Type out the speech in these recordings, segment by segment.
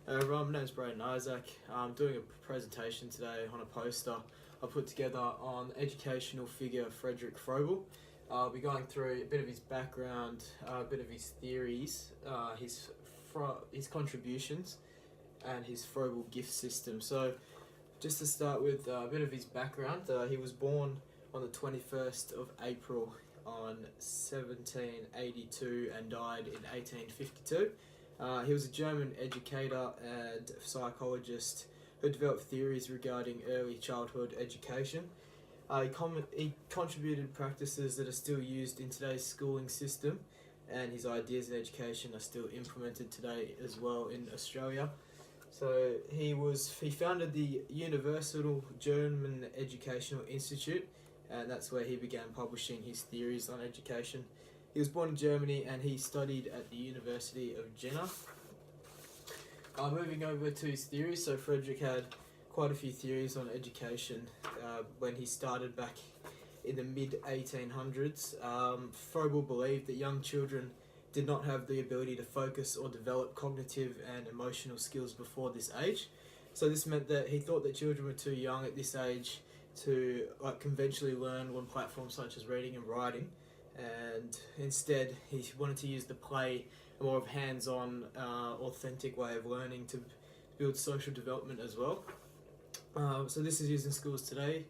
My name's Braden Isaac. I'm doing a presentation today on a poster I put together on educational figure Friedrich Froebel. I'll be going through a bit of his background, a bit of his theories, his contributions, and his Froebel gift system. So, just to start with a bit of his background, he was born on the 21st of April on 1782 and died in 1852. He was a German educator and psychologist who developed theories regarding early childhood education. He contributed practices that are still used in today's schooling system, and his ideas in education are still implemented today as well in Australia. So he founded the Universal German Educational Institute, and that's where he began publishing his theories on education. He was born in Germany and he studied at the University of Jena. Moving over to his theories, so Friedrich had quite a few theories on education when he started back in the mid-1800s. Froebel believed that young children did not have the ability to focus or develop cognitive and emotional skills before this age. So this meant that he thought that children were too young at this age to conventionally learn on platforms such as reading and writing, and instead he wanted to use the play, a more of hands-on, authentic way of learning to build social development as well. So this is used in schools today,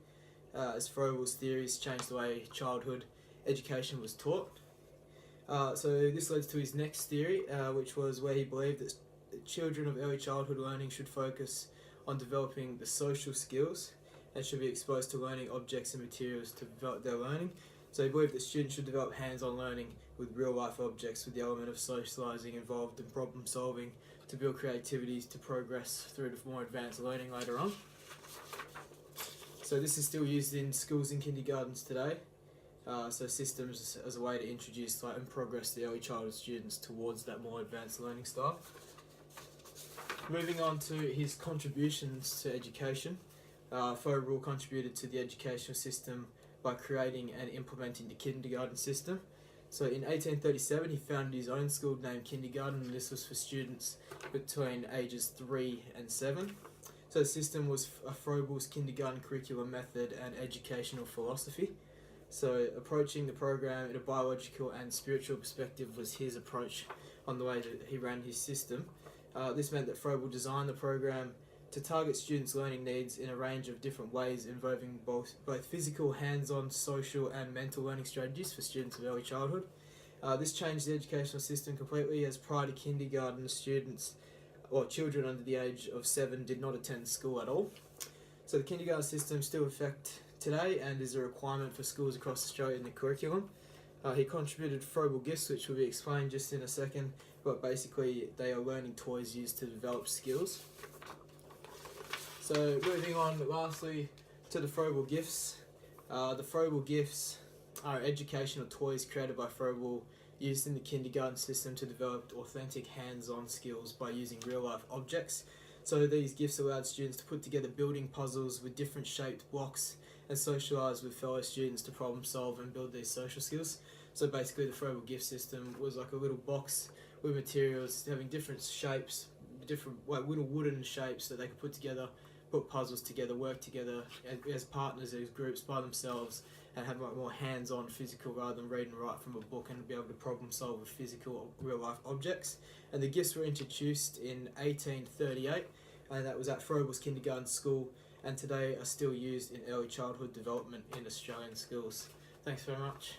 as Froebel's theories changed the way childhood education was taught. So this leads to his next theory, which was where he believed that children of early childhood learning should focus on developing the social skills and should be exposed to learning objects and materials to develop their learning. So he believed that students should develop hands-on learning with real-life objects with the element of socialising involved in problem solving to build creativity to progress through to more advanced learning later on. So this is still used in schools and kindergartens today. So systems as a way to introduce and progress the early childhood students towards that more advanced learning style. Moving on to his contributions to education, Froebel contributed to the educational system by creating and implementing the kindergarten system. So in 1837 he founded his own school named Kindergarten, and this was for students between ages 3 and 7. So the system was Froebel's kindergarten curriculum method and educational philosophy. So approaching the program in a biological and spiritual perspective was his approach on the way that he ran his system. This meant that Froebel designed the program to target students' learning needs in a range of different ways involving both physical, hands-on, social and mental learning strategies for students of early childhood. This changed the educational system completely, as prior to kindergarten, students or children under the age of 7 did not attend school at all. So the kindergarten system still in effect today and is a requirement for schools across Australia in the curriculum. He contributed Froebel gifts, which will be explained just in a second, but basically they are learning toys used to develop skills. So moving on lastly to the Froebel gifts. The Froebel gifts are educational toys created by Froebel used in the kindergarten system to develop authentic hands-on skills by using real-life objects. So these gifts allowed students to put together building puzzles with different shaped blocks and socialise with fellow students to problem solve and build these social skills. So basically the Froebel gift system was like a little box with materials having different shapes, different little wooden shapes that they could put together, put puzzles together, work together as partners, as groups by themselves, and have more hands-on physical rather than read and write from a book, and be able to problem solve with physical or real-life objects. And the gifts were introduced in 1838, and that was at Froebel's kindergarten school, and today are still used in early childhood development in Australian schools. Thanks very much.